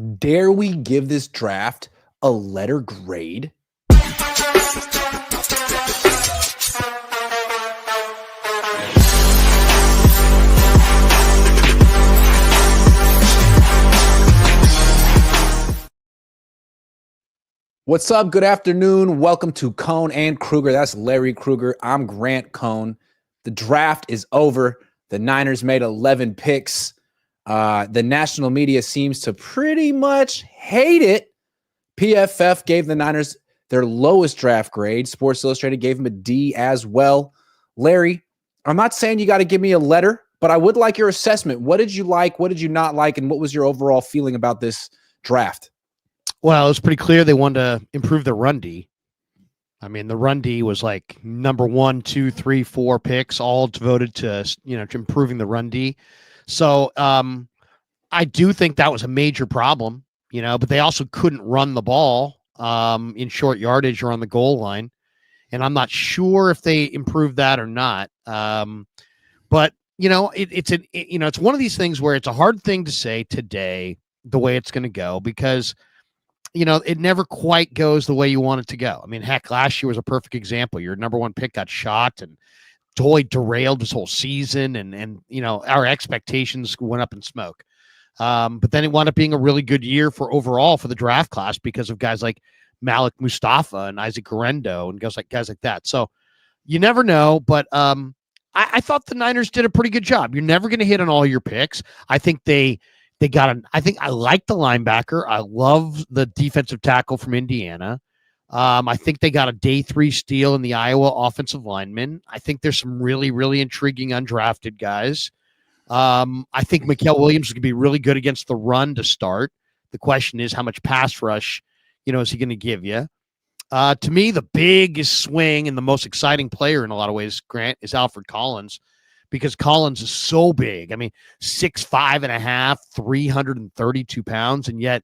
Dare we give this draft a letter grade? What's up? Good afternoon. Welcome to Cohn and Krueger. That's Larry Krueger. I'm Grant Cohn. The draft is over. The Niners made 11 picks. The national media seems to pretty much hate it. PFF gave the Niners their lowest draft grade. Sports Illustrated gave them a D as well. Larry, I'm not saying you got to give me a letter, but I would like your assessment. What did you like? What did you not like? And what was your overall feeling about this draft? Well, it was pretty clear they wanted to improve the run D. I mean, the run D was like number 1, 2, 3, 4 picks, all devoted to, to improving the run D. So I do think that was a major problem, but they also couldn't run the ball in short yardage or on the goal line. And I'm not sure if they improved that or not. But it's one of these things where it's a hard thing to say today the way it's going to go, because it never quite goes the way you want it to go. I mean, heck, last year was a perfect example. Your number 1 pick got shot and totally derailed this whole season. And our expectations went up in smoke. But then it wound up being a really good year overall for the draft class because of guys like Malik Mustafa and Isaac Guerendo and guys like that. So you never know, but I thought the Niners did a pretty good job. You're never going to hit on all your picks. I think I like the linebacker. I love the defensive tackle from Indiana. I think they got a day 3 steal in the Iowa offensive lineman. I think there's some really, really intriguing undrafted guys. I think Mikael Williams is going to be really good against the run to start. The question is how much pass rush, is he going to give you? To me, the biggest swing and the most exciting player in a lot of ways, Grant, is Alfred Collins, because Collins is so big. I mean, 6'5.5", 332 pounds, and yet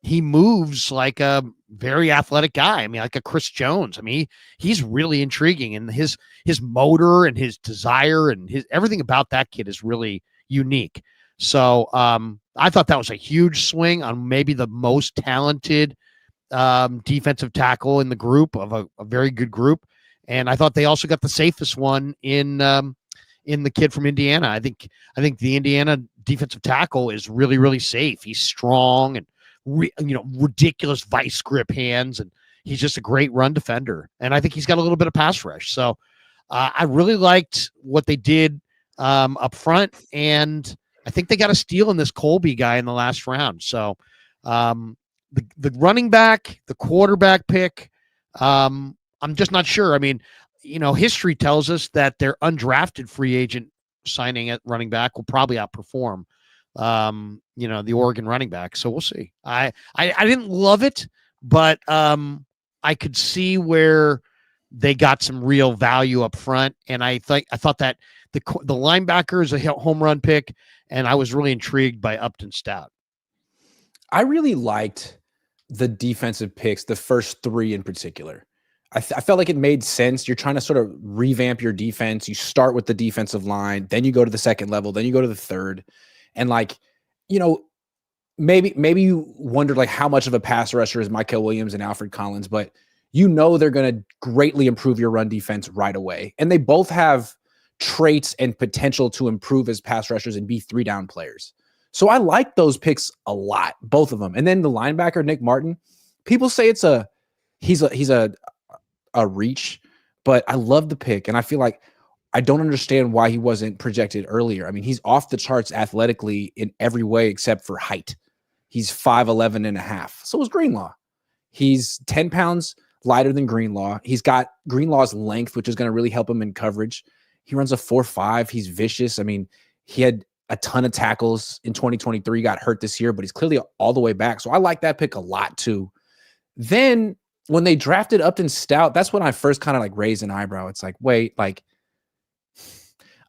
he moves like a very athletic guy. I mean, like a Chris Jones. I mean, he's really intriguing, and his motor and his desire and his everything about that kid is really unique. So I thought that was a huge swing on maybe the most talented defensive tackle in the group of a very good group. And I thought they also got the safest one in the kid from Indiana. I think the Indiana defensive tackle is really, really safe. He's strong and ridiculous vice grip hands, and he's just a great run defender. And I think he's got a little bit of pass rush. So I really liked what they did up front, and I think they got a steal in this Colby guy in the last round. So the running back, the quarterback pick, I'm just not sure. I mean, history tells us that their undrafted free agent signing at running back will probably outperform, the Oregon running back. So we'll see. I didn't love it, but I could see where they got some real value up front. And I thought that the linebacker is a home run pick, and I was really intrigued by Upton Stout. I really liked the defensive picks, the first 3 in particular. I felt like it made sense. You're trying to sort of revamp your defense. You start with the defensive line, then you go to the second level, then you go to the third. And maybe you wondered like how much of a pass rusher is Mikael Williams and Alfred Collins, but they're going to greatly improve your run defense right away. And they both have traits and potential to improve as pass rushers and be 3-down players. So I like those picks a lot, both of them. And then the linebacker, Nick Martin, people say he's a reach, but I love the pick. And I feel like I don't understand why he wasn't projected earlier. I mean, he's off the charts athletically in every way except for height. He's 5'11 and a half. So is Greenlaw. He's 10 pounds lighter than Greenlaw. He's got Greenlaw's length, which is going to really help him in coverage. He runs a 4.5. He's vicious. I mean, he had a ton of tackles in 2023, got hurt this year, but he's clearly all the way back. So I like that pick a lot too. Then when they drafted Upton Stout, that's when I first kind of like raised an eyebrow. It's like, wait, like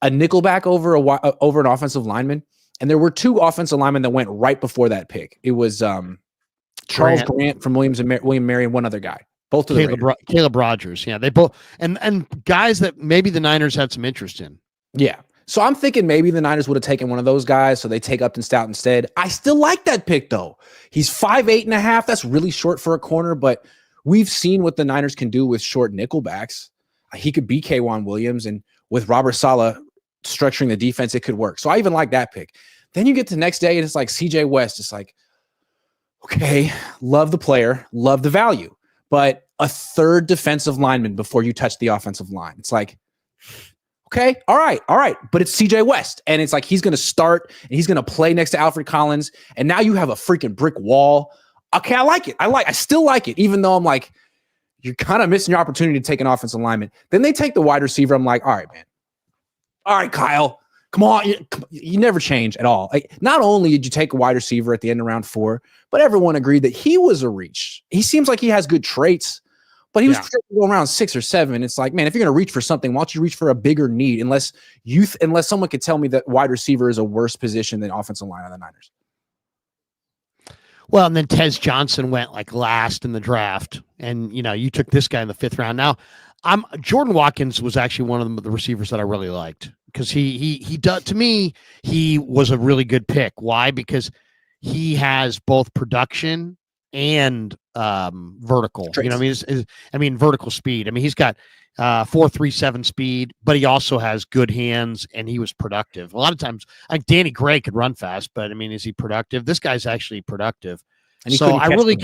a nickelback over an offensive lineman. And there were 2 offensive linemen that went right before that pick. It was Charles Grant from William Mary and one other guy. Both of them. Caleb Rogers. Yeah, they both and guys that maybe the Niners had some interest in. Yeah. So I'm thinking maybe the Niners would have taken one of those guys, so they take Upton Stout instead. I still like that pick, though. He's 5'8.5". That's really short for a corner, but we've seen what the Niners can do with short nickelbacks. He could be K'Wan Williams, and with Robert Saleh structuring the defense, it could work. So I even like that pick. Then you get to the next day, and it's like CJ West. It's like, okay, love the player, love the value, but a third defensive lineman before you touch the offensive line. It's like, okay, all right. But it's CJ West. And it's like he's going to start and he's going to play next to Alfred Collins. And now you have a freaking brick wall. Okay, I like it. I still like it, even though I'm like, you're kind of missing your opportunity to take an offensive lineman. Then they take the wide receiver. I'm like, all right, man. All right, Kyle. Come on. You never change at all. Like, not only did you take a wide receiver at the end of round 4, but everyone agreed that he was a reach. He seems like he has good traits. But he was going around 6 or 7. It's like, man, if you're going to reach for something, why don't you reach for a bigger need? Unless someone could tell me that wide receiver is a worse position than offensive line on the Niners. Well, and then Tez Johnson went like last in the draft, and you took this guy in the 5th round. Now, Jordan Watkins was actually one of the receivers that I really liked because he does, to me, he was a really good pick. Why? Because he has both production and vertical. Traits. Vertical speed. He's got 4.37 speed, but he also has good hands and he was productive. A lot of times, like Danny Gray could run fast, but is he productive? This guy's actually productive. And so I really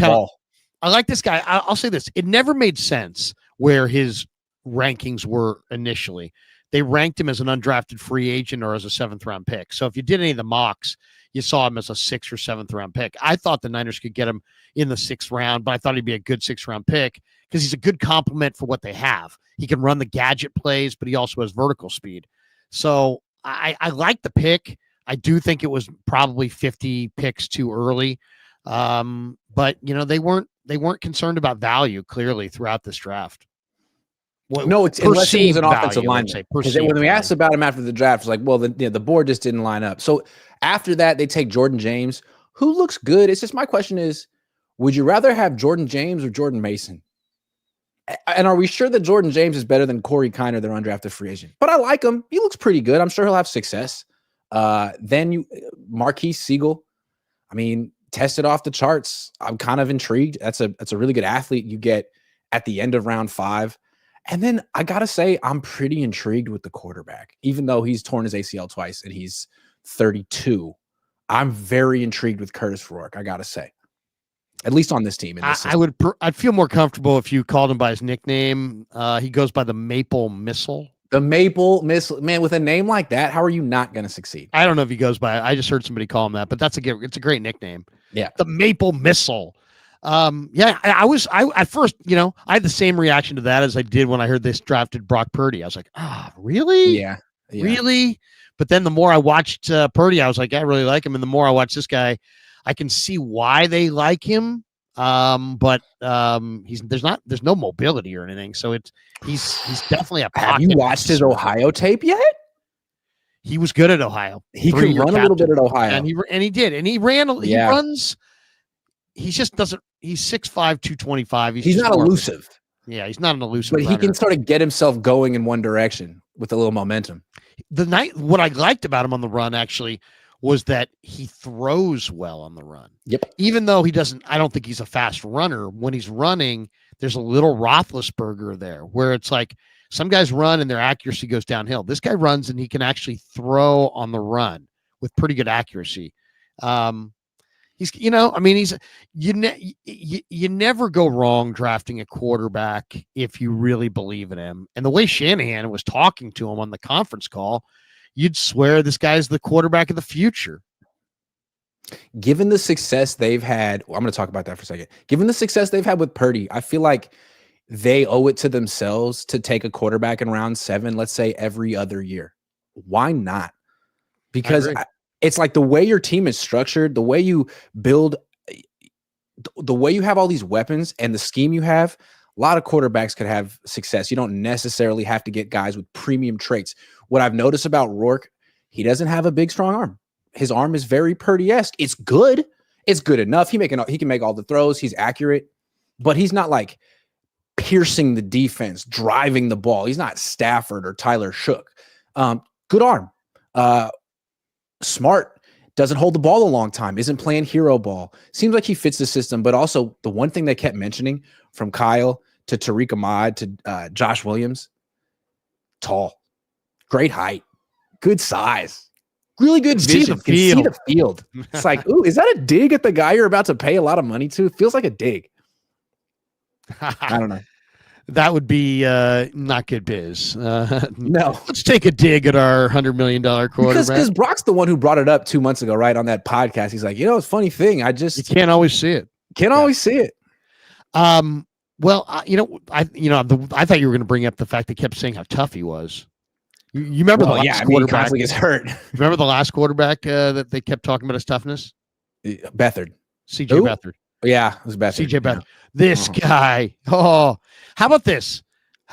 I like this guy. I'll say this: it never made sense where his rankings were initially. They ranked him as an undrafted free agent or as a 7th round pick. So if you did any of the mocks, you saw him as a 6th or 7th round pick. I thought the Niners could get him in the 6th round, but I thought he'd be a good 6th round pick because he's a good complement for what they have. He can run the gadget plays, but he also has vertical speed. So I like the pick. I do think it was probably 50 picks too early. But they weren't concerned about value clearly throughout this draft. No, it's unless he was an offensive lineman. Because when we asked about him after the draft, it's like, well, the board just didn't line up. So after that, they take Jordan James, who looks good. It's just my question is, would you rather have Jordan James or Jordan Mason? And are we sure that Jordan James is better than Corey Kiner, their undrafted free agent? But I like him. He looks pretty good. I'm sure he'll have success. Then Marquise Siegel, tested off the charts. I'm kind of intrigued. That's a really good athlete you get at the end of round 5. And then I got to say, I'm pretty intrigued with the quarterback, even though he's torn his ACL twice and he's 32. I'm very intrigued with Curtis Rourke, I got to say, at least on this team. I'd feel more comfortable if you called him by his nickname. He goes by the Maple Missile. The Maple Missile, man, with a name like that, how are you not going to succeed? I don't know if he goes by, I just heard somebody call him that, but it's a great nickname. Yeah. The Maple Missile. I at first, I had the same reaction to that as I did when I heard this drafted Brock Purdy. I was like, really? Yeah. Really? But then the more I watched Purdy, I was like, I really like him. And the more I watch this guy, I can see why they like him. But there's no mobility or anything. So he's definitely a pocket. Have you watched his Ohio tape yet? He was good at Ohio. He can run a little bit at Ohio. And he did. And he runs. He just doesn't. He's 6'5", 225. He's not elusive. He's not an elusive. But runner. he can sort of get himself going in one direction with a little momentum. What I liked about him on the run actually was that he throws well on the run. Yep. Even though I don't think he's a fast runner. When he's running, there's a little Roethlisberger there where it's like some guys run and their accuracy goes downhill. This guy runs and he can actually throw on the run with pretty good accuracy. You never go wrong drafting a quarterback if you really believe in him. And the way Shanahan was talking to him on the conference call, you'd swear this guy's the quarterback of the future. Given the success they've had, I'm going to talk about that for a second. Given the success they've had with Purdy, I feel like they owe it to themselves to take a quarterback in round 7, let's say every other year. Why not? Because it's like the way your team is structured, the way you build, the way you have all these weapons and the scheme you have, a lot of quarterbacks could have success. You don't necessarily have to get guys with premium traits. What I've noticed about Rourke, he doesn't have a big, strong arm. His arm is very Purdy-esque. It's good. It's good enough. He can make all the throws. He's accurate, but he's not like piercing the defense, driving the ball. He's not Stafford or Tyler Shook. Good arm. Smart, doesn't hold the ball a long time, isn't playing hero ball. Seems like he fits the system, but also the one thing they kept mentioning from Kyle to Tariq Ahmad to Josh Williams, tall, great height, good size, really good vision, can see the field. It's like, ooh, is that a dig at the guy you're about to pay a lot of money to? It feels like a dig. I don't know. That would be not good biz. No. Let's take a dig at our $100 million quarterback. Because Brock's the one who brought it up 2 months ago, right, on that podcast. He's like, it's a funny thing. You can't always see it. Always see it. Well, I thought you were going to bring up the fact they kept saying how tough he was. You remember the last quarterback? He gets hurt. Remember the last quarterback that they kept talking about his toughness? Beathard. C.J. Beathard. Yeah, it was Beathard. C.J. Beathard. This guy. Oh, how about this?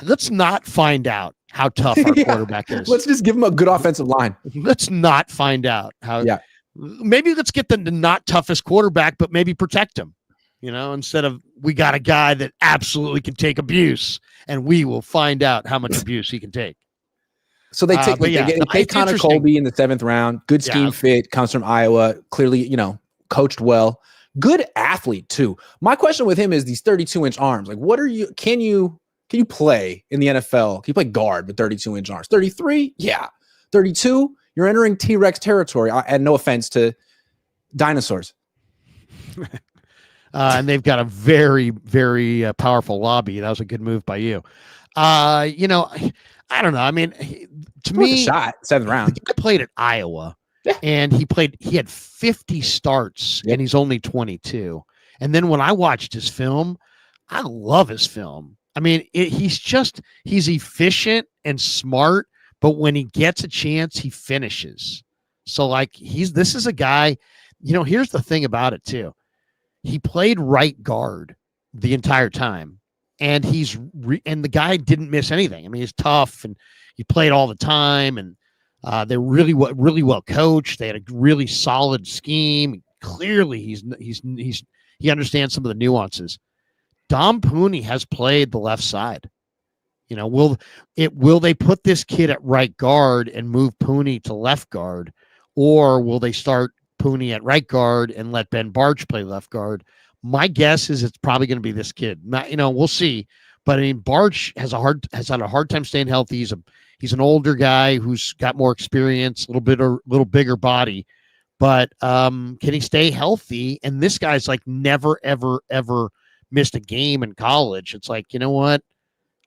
Let's not find out how tough our quarterback is. Let's just give him a good offensive line. Let's not find out how. Yeah. Maybe let's get the not toughest quarterback, but maybe protect him. Instead of we got a guy that absolutely can take abuse, and we will find out how much abuse he can take. So they take Connor Colby in the 7th round. Good scheme fit, comes from Iowa. Clearly, coached well. Good athlete too. My question with him is these 32-inch arms. Like, what are you? Can you play in the NFL? Can you play guard with 32-inch arms? 33, yeah. 32, you're entering T-Rex territory. And no offense to dinosaurs. And they've got a very, very powerful lobby. That was a good move by you. I don't know. I mean, to me, shot 7th round. He played at Iowa, and he had 50 starts, and he's only 22. And then when I watched his film, I love his film. I mean, he's efficient and smart, but when he gets a chance, he finishes. So this is a guy, here's the thing about it too. He played right guard the entire time, and and the guy didn't miss anything. I mean, he's tough, and he played all the time, and they're really well coached. They had a really solid scheme. Clearly, he understands some of the nuances. Dom Pooney has played the left side. Will they put this kid at right guard and move Pooney to left guard, or will they start Pooney at right guard and let Ben Barch play left guard? My guess is it's probably going to be this kid. We'll see. But I mean, Barch has had a hard time staying healthy. He's an older guy who's got more experience, a little bigger body. But can he stay healthy? And this guy's never, ever, ever missed a game in college. It's like, you know what?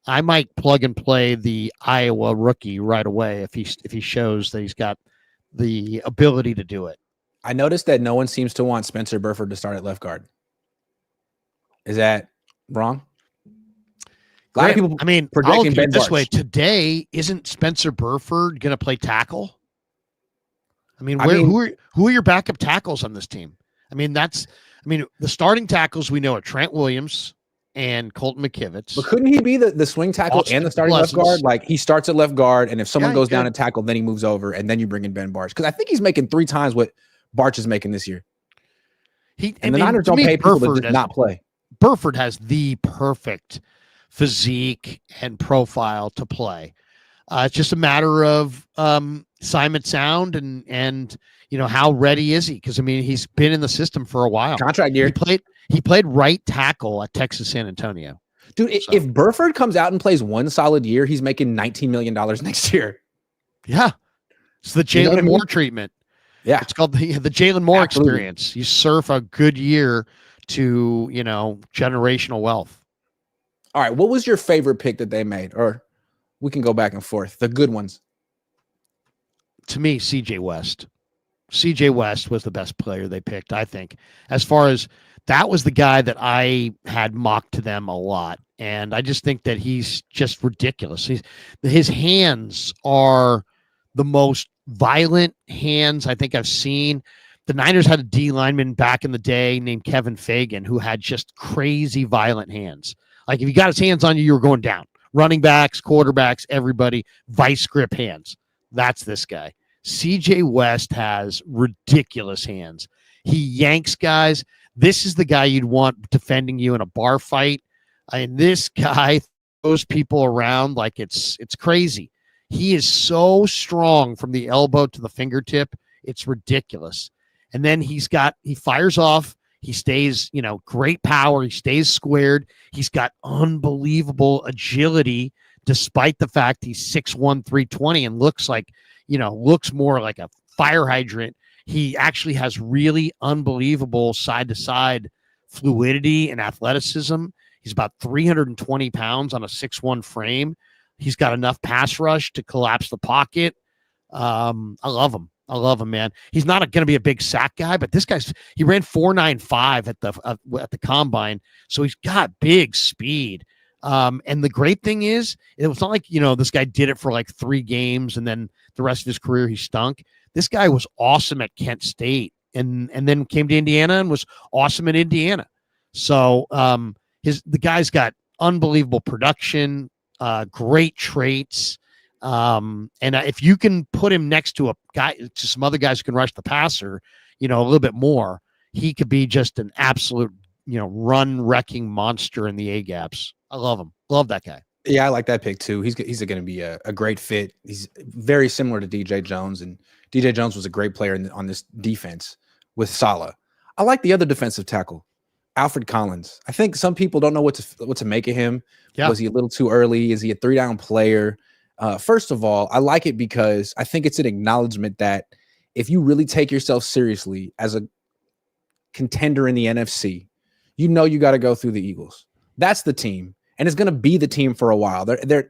I might plug and play the Iowa rookie right away if he shows that he's got the ability to do it. I noticed that no one seems to want Spencer Burford to start at left guard. Is that wrong? A lot of people. I mean, I'll look at it this way. Today, isn't Spencer Burford going to play tackle? I mean, who are your backup tackles on this team? I mean, the starting tackles we know are Trent Williams and Colton McKivitz. But couldn't he be the swing tackle and the starting left guard? Like, he starts at left guard, and if someone goes down and tackle, then he moves over, and then you bring in Ben Barch. Because I think he's making 3 times what Barch is making this year. The Niners don't pay people to just not play. Burford has the perfect physique and profile to play. It's just a matter of Simon Sound and how ready is he? Because I mean, he's been in the system for a while. Contract year. He played right tackle at Texas San Antonio. Dude, if Burford comes out and plays 1 solid year, he's making $19 million next year. Yeah, it's the Jalen Moore treatment. Yeah, it's called the Jalen Moore experience. You surf a good year to generational wealth. All right, what was your favorite pick that they made? Or we can go back and forth. The good ones. To me, CJ West. CJ West was the best player they picked, I think. As far as that was the guy that I had mocked to them a lot. And I just think that he's just ridiculous. His hands are the most violent hands I think I've seen. The Niners had a D lineman back in the day named Kevin Fagan who had just crazy violent hands. Like if he got his hands on you, you were going down. Running backs, quarterbacks, everybody, vice grip hands. That's this guy. CJ West has ridiculous hands. He yanks guys. This is the guy you'd want defending you in a bar fight. And this guy throws people around like it's crazy. He is so strong from the elbow to the fingertip. It's ridiculous. And then he fires off. He stays, great power. He stays squared. He's got unbelievable agility, despite the fact he's 6'1", 320 and looks more like a fire hydrant. He actually has really unbelievable side-to-side fluidity and athleticism. He's about 320 pounds on a 6'1" frame. He's got enough pass rush to collapse the pocket. I love him. I love him, man. He's not going to be a big sack guy, but he ran 4.95 at the combine, so he's got big speed. And the great thing is, it was not like, this guy did it for like 3 games and then the rest of his career he stunk. This guy was awesome at Kent State and then came to Indiana and was awesome in Indiana. So the guy's got unbelievable production, great traits. And if you can put him next to some other guys who can rush the passer, a little bit more, he could be just an absolute, run wrecking monster in the A gaps. I love him. Love that guy. Yeah, I like that pick too. He's going to be a great fit. He's very similar to DJ Jones, and DJ Jones was a great player on this defense with Saleh. I like the other defensive tackle, Alfred Collins. I think some people don't know what to make of him. Yeah. Was he a little too early? Is he a 3-down player? First of all, I like it because I think it's an acknowledgement that if you really take yourself seriously as a contender in the NFC, you got to go through the Eagles. That's the team, and it's going to be the team for a while. They're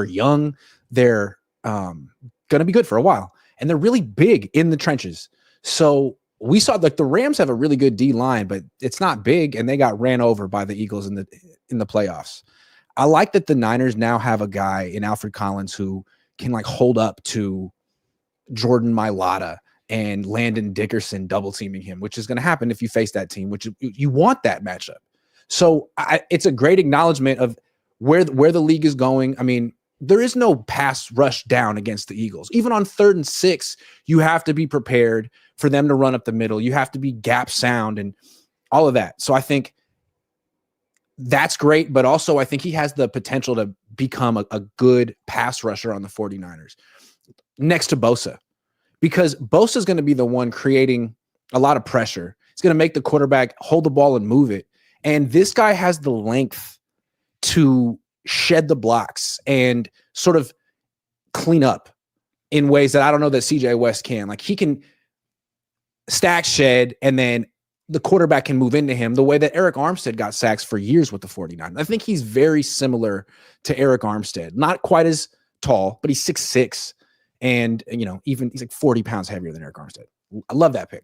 young. They're going to be good for a while, and they're really big in the trenches. So we saw the Rams have a really good D line, but it's not big, and they got ran over by the Eagles in the playoffs. I like that the Niners now have a guy in Alfred Collins who can hold up to Jordan Mailata and Landon Dickerson double teaming him, which is going to happen if you face that team, which you want that matchup. So it's a great acknowledgement of where the league is going. I mean, there is no pass rush down against the Eagles. Even on 3rd and 6, you have to be prepared for them to run up the middle. You have to be gap sound and all of that. So I think that's great, but also I think he has the potential to become a good pass rusher on the 49ers next to Bosa, because Bosa is going to be the one creating a lot of pressure. It's going to make the quarterback hold the ball and move it. And this guy has the length to shed the blocks and sort of clean up in ways that I don't know that CJ West can. He can stack, shed, and then the quarterback can move into him the way that Eric Armstead got sacks for years with the 49ers. I think he's very similar to Eric Armstead. Not quite as tall, but he's 6'6", and even he's 40 pounds heavier than Eric Armstead. I love that pick.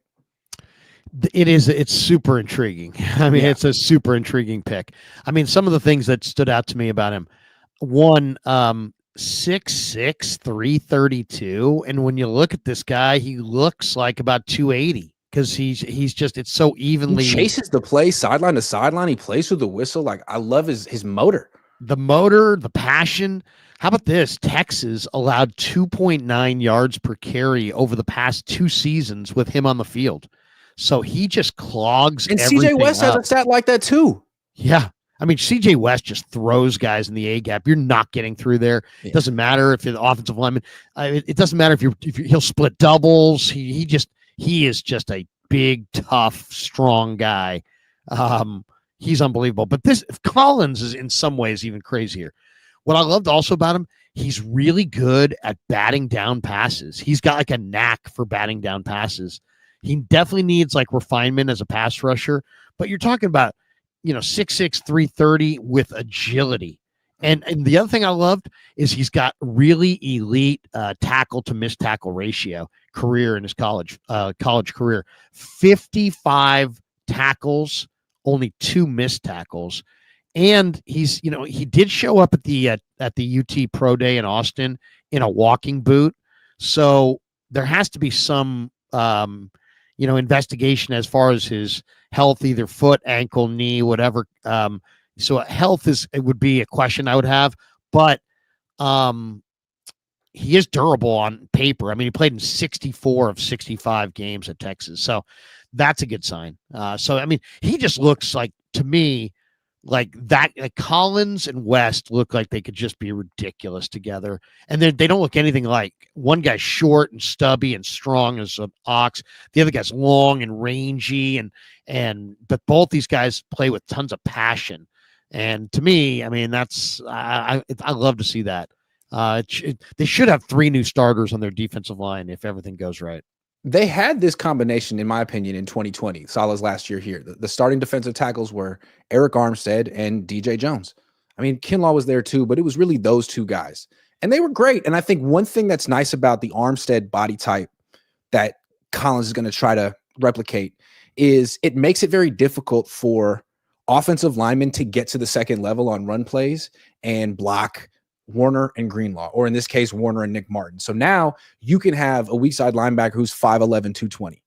It's super intriguing. I mean, It's a super intriguing pick. I mean, some of the things that stood out to me about him, one, 6'6", 332. And when you look at this guy, he looks like about 280. Because he's just, it's so evenly. He chases the play sideline to sideline. He plays with the whistle. I love his motor. The motor, the passion. How about this? Texas allowed 2.9 yards per carry over the past 2 seasons with him on the field. So he just clogs and everything CJ West up. has a stat like that too. Yeah. I mean, CJ West just throws guys in the A gap. You're not getting through there. Yeah. It doesn't matter if you're the offensive lineman. It doesn't matter if he'll split doubles. He is just a big, tough, strong guy. He's unbelievable. But Collins is in some ways even crazier. What I loved also about him, he's really good at batting down passes. He's got a knack for batting down passes. He definitely needs refinement as a pass rusher. But you're talking about, 6'6", 330 with agility. And the other thing I loved is he's got really elite tackle to missed tackle ratio career in his college career. 55 tackles, only 2 missed tackles. And he did show up at the UT Pro Day in Austin in a walking boot. So there has to be some investigation as far as his health, either foot, ankle, knee, whatever. So health would be a question I would have, but he is durable on paper. I mean, he played in 64 of 65 games at Texas, so that's a good sign. So I mean, he just looks to me like that. Like Collins and West look like they could just be ridiculous together, and they don't look anything like. One guy's short and stubby and strong as an ox. The other guy's long and rangy, but both these guys play with tons of passion. And to me, I mean, that's I love to see that. They should have 3 new starters on their defensive line if everything goes right. They had this combination, in my opinion, in 2020, Salah's last year here. The starting defensive tackles were Eric Armstead and DJ Jones. I mean, Kinlaw was there too, but it was really those 2 guys. And they were great. And I think one thing that's nice about the Armstead body type that Collins is going to try to replicate is it makes it very difficult for offensive linemen to get to the second level on run plays and block Warner and Greenlaw, or in this case, Warner and Nick Martin. So now you can have a weak side linebacker who's 5'11", 220,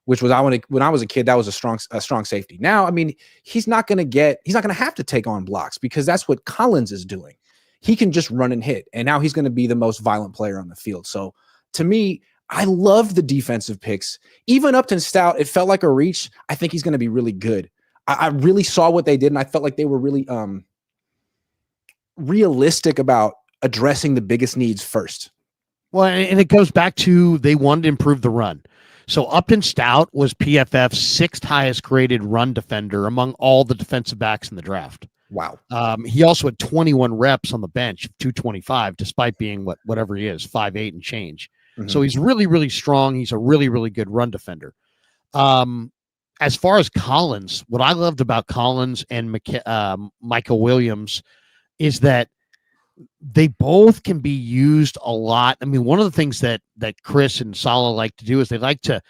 which was when I was a kid, that was a strong safety. Now, I mean, he's not going to have to take on blocks because that's what Collins is doing. He can just run and hit, and now he's going to be the most violent player on the field. So to me, I love the defensive picks. Even Upton Stout, it felt like a reach. I think he's going to be really good. I really saw what they did, and I felt like they were really realistic about addressing the biggest needs first. Well, and it goes back to they wanted to improve the run. So Upton Stout was PFF's 6th highest graded run defender among all the defensive backs in the draft. Wow. He also had 21 reps on the bench, 225, despite being whatever he is, 5'8" and change. Mm-hmm. So he's really, really strong. He's a really, really good run defender. As far as Collins, what I loved about Collins and Michael Williams is that they both can be used a lot. I mean, one of the things that Chris and Saleh like to do is they like to,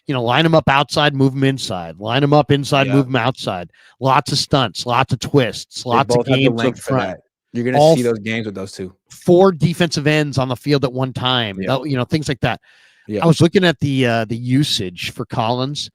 line them up outside, move them inside, line them up inside, move them outside. Lots of stunts, lots of twists, lots of games up front. You're going to see those games with those 2. 4 defensive ends on the field at one time. Yeah. Things like that. Yeah. I was looking at the usage for Collins.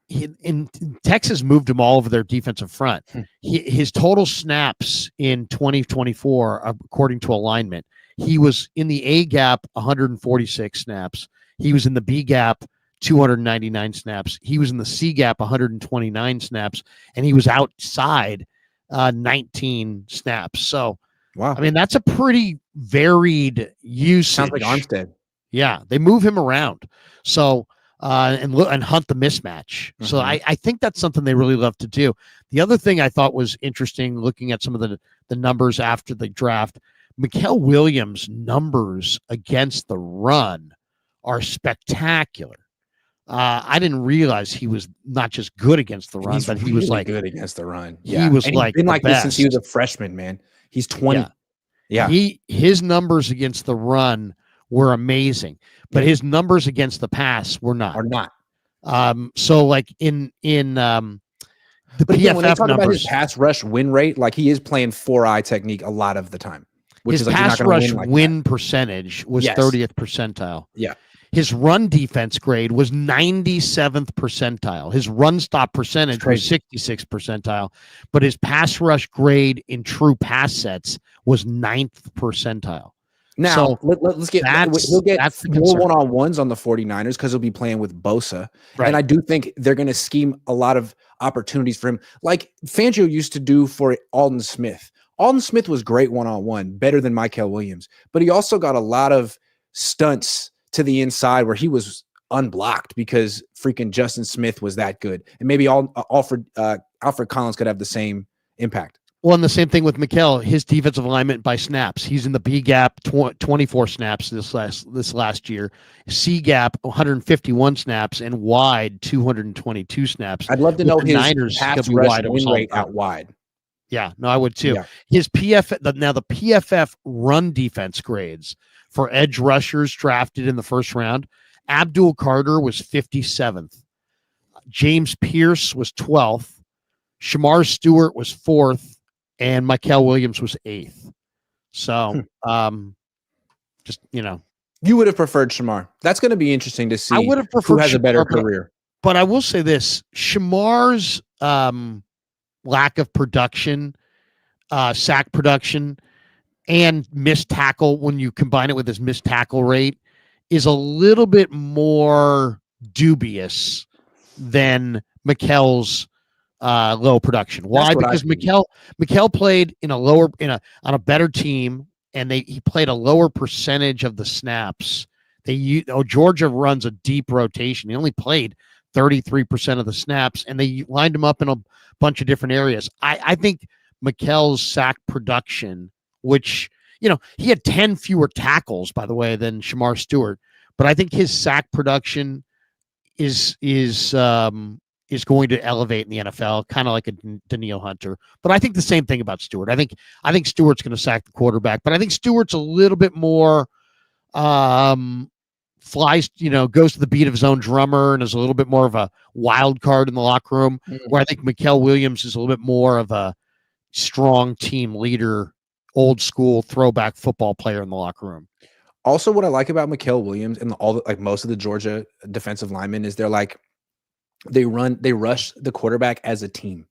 In Texas moved him all over their defensive front. His total snaps in 2024, according to alignment, he was in the A gap 146 snaps. He was in the B gap 299 snaps. He was in the C gap 129 snaps, and he was outside 19 snaps. So, wow. I mean, that's a pretty varied usage. Sounds like Armstead. Yeah, they move him around. So. And hunt the mismatch. Mm-hmm. So I think that's something they really love to do. The other thing I thought was interesting, looking at some of the numbers after the draft, Mikel Williams' numbers against the run are spectacular. I didn't realize he was not just good against the run, but he was like good against the run. Yeah, he was and like he's been like this since he was a freshman. Man, he's 20. Yeah. His numbers against the run were amazing, but his numbers against the pass were not. So like in the PFF when they talk numbers, about his pass rush win rate, like he is playing 4-eye technique a lot of the time. Which his is like pass rush win percentage was 30th percentile. Yeah. His run defense grade was 97th percentile. His run stop percentage was 66th percentile, but his pass rush grade in true pass sets was 9th percentile. Now, so let's get he'll get more one-on-ones on the 49ers because he'll be playing with Bosa. Right. And I do think they're going to scheme a lot of opportunities for him, like Fangio used to do for Aldon Smith. Aldon Smith was great one-on-one, better than Mikel Williams, but he also got a lot of stunts to the inside where he was unblocked because freaking Justin Smith was that good. And maybe Alfred Collins could have the same impact. Well, and the same thing with Mikel, his defensive alignment by snaps. He's in the B gap 24 snaps this last year, C gap 151 snaps, and wide 222 snaps. I'd love to know his Niners pass rush win rate out wide. Yeah, no, I would too. Yeah. His the PFF run defense grades for edge rushers drafted in the first round, Abdul Carter was 57th. James Pierce was 12th. Shamar Stewart was 4th. And Mikel Williams was 8th. So, just, You would have preferred Shamar. That's going to be interesting to see. I would have preferred who has a better career. But I will say this, Shamar's lack of production, sack production, and missed tackle, when you combine it with his missed tackle rate, is a little bit more dubious than Mikel's low production. Why? Because Mikel played in a lower on a better team, and he played a lower percentage of the snaps. Georgia runs a deep rotation. He only played 33% of the snaps, and they lined him up in a bunch of different areas. I think Mikel's sack production, which he had 10 fewer tackles, by the way, than Shamar Stewart, but I think his sack production is going to elevate in the NFL, kind of like a Daniil Hunter. But I think the same thing about Stewart. I think Stewart's going to sack the quarterback, but I think Stewart's a little bit more flies, goes to the beat of his own drummer and is a little bit more of a wild card in the locker room, where I think Mikel Williams is a little bit more of a strong team leader, old school throwback football player in the locker room. Also, what I like about Mikel Williams and most of the Georgia defensive linemen is they rush the quarterback as a team.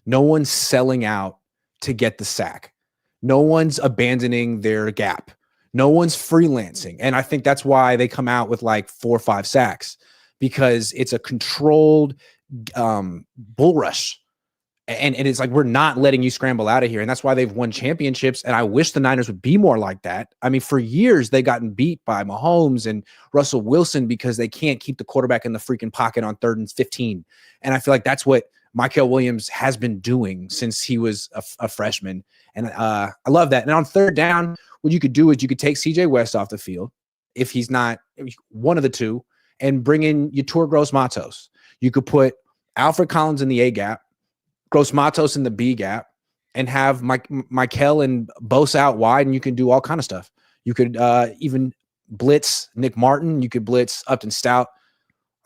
No one's selling out to get the sack. No one's abandoning their gap. No one's freelancing. And I think that's why they come out with like 4 or 5 sacks, because it's a controlled bull rush. And it's like, we're not letting you scramble out of here. And that's why they've won championships. And I wish the Niners would be more like that. I mean, for years, they gotten beat by Mahomes and Russell Wilson because they can't keep the quarterback in the freaking pocket on 3rd and 15. And I feel like that's what Mikel Williams has been doing since he was a freshman. And I love that. And on 3rd down, what you could do is you could take CJ West off the field if he's not one of the two, and bring in Yetur Gross-Matos. You could put Alfred Collins in the A gap, Gross-Matos in the B gap, and have Mikel and Bosa out wide, and you can do all kind of stuff. You could even blitz Nick Martin. You could blitz Upton Stout.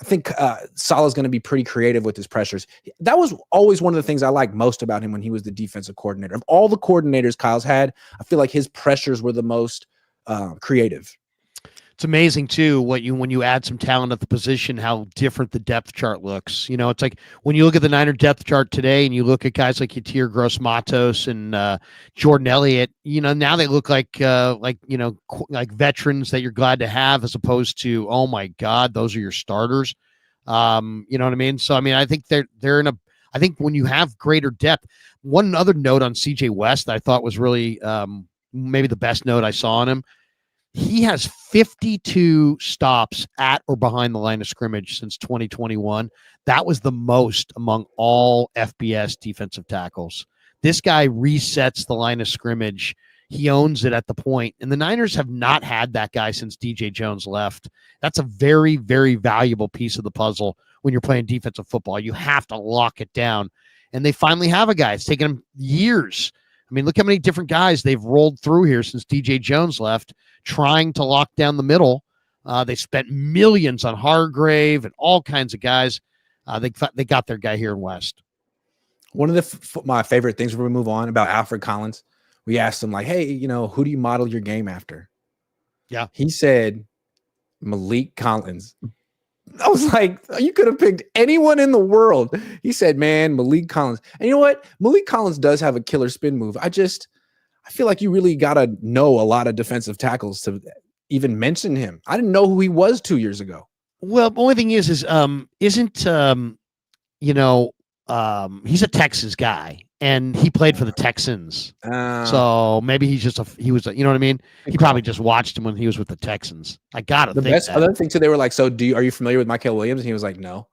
I think Salah's going to be pretty creative with his pressures. That was always one of the things I liked most about him when he was the defensive coordinator. Of all the coordinators Kyle's had, I feel like his pressures were the most creative. It's amazing too when you add some talent at the position, how different the depth chart looks. It's like when you look at the Niner depth chart today and you look at guys like Yetur Gross-Matos and Jordan Elliott, now they look like veterans that you're glad to have, as opposed to, oh my God, those are your starters. You know what I mean? So I mean, I think they're in a. I think when you have greater depth. One other note on CJ West that I thought was really maybe the best note I saw on him. He has 52 stops at or behind the line of scrimmage since 2021. That was the most among all FBS defensive tackles. This guy resets the line of scrimmage. He owns it at the point. And the Niners have not had that guy since DJ Jones left. That's a very, very valuable piece of the puzzle when you're playing defensive football. You have to lock it down. And they finally have a guy. It's taken them years. I mean, look how many different guys they've rolled through here since DJ Jones left, trying to lock down the middle. They spent millions on Hargrave and all kinds of guys. They got their guy here in West. One of my favorite things before we move on about Alfred Collins, we asked him like, hey, who do you model your game after? Yeah. He said Malik Collins. I was like, you could have picked anyone in the world. He said, man, Malik Collins. And you know what? Malik Collins does have a killer spin move. I feel like you really got to know a lot of defensive tackles to even mention him. I didn't know who he was 2 years ago. Well, the only thing is he's a Texas guy and he played for the Texans. So maybe he was, you know what I mean? He probably just watched him when he was with the Texans. I got to think best other thing too, they were like, so are you familiar with Mikel Williams? And he was like, no.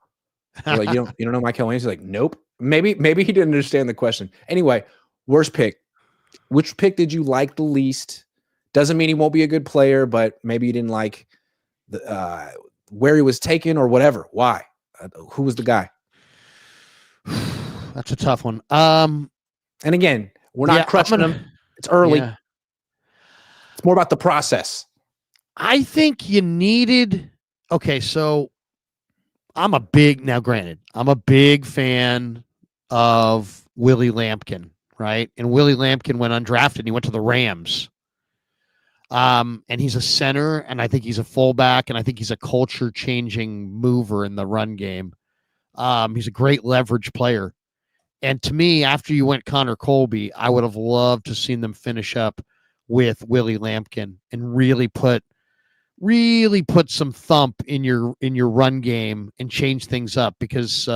Like, you don't know Mikel Williams? He's like, nope. Maybe he didn't understand the question. Anyway, worst pick. Which pick did you like the least? Doesn't mean he won't be a good player, but maybe you didn't like where he was taken or whatever. Why? Who was the guy? That's a tough one. And again, we're not crushing him. It's early. Yeah. It's more about the process. I think you needed. Okay, so I'm a big fan of Willie Lampkin, right? And Willie Lampkin went undrafted. He went to the Rams. And he's a center, and I think he's a fullback, and I think he's a culture-changing mover in the run game. He's a great leverage player. And to me, after you went Connor Colby, I would have loved to seen them finish up with Willie Lampkin and really put really put some thump in your run game and change things up, because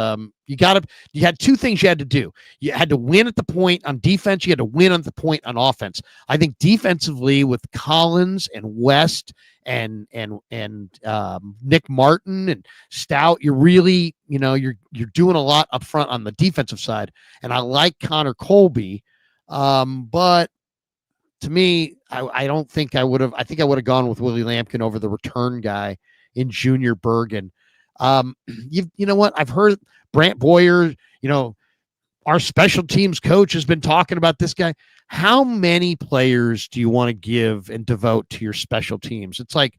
you had two things you had to do. You had to win at the point on defense. You had to win at the point on offense. I think defensively, with Collins and West and Nick Martin and Stout, you're really, you're doing a lot up front on the defensive side. And I like Connor Colby, but to me, I don't think I would have. I think I would have gone with Willie Lampkin over the return guy in Junior Bergen. You know what? I've heard Brant Boyer, our special teams coach, has been talking about this guy. How many players do you want to give and devote to your special teams? It's like,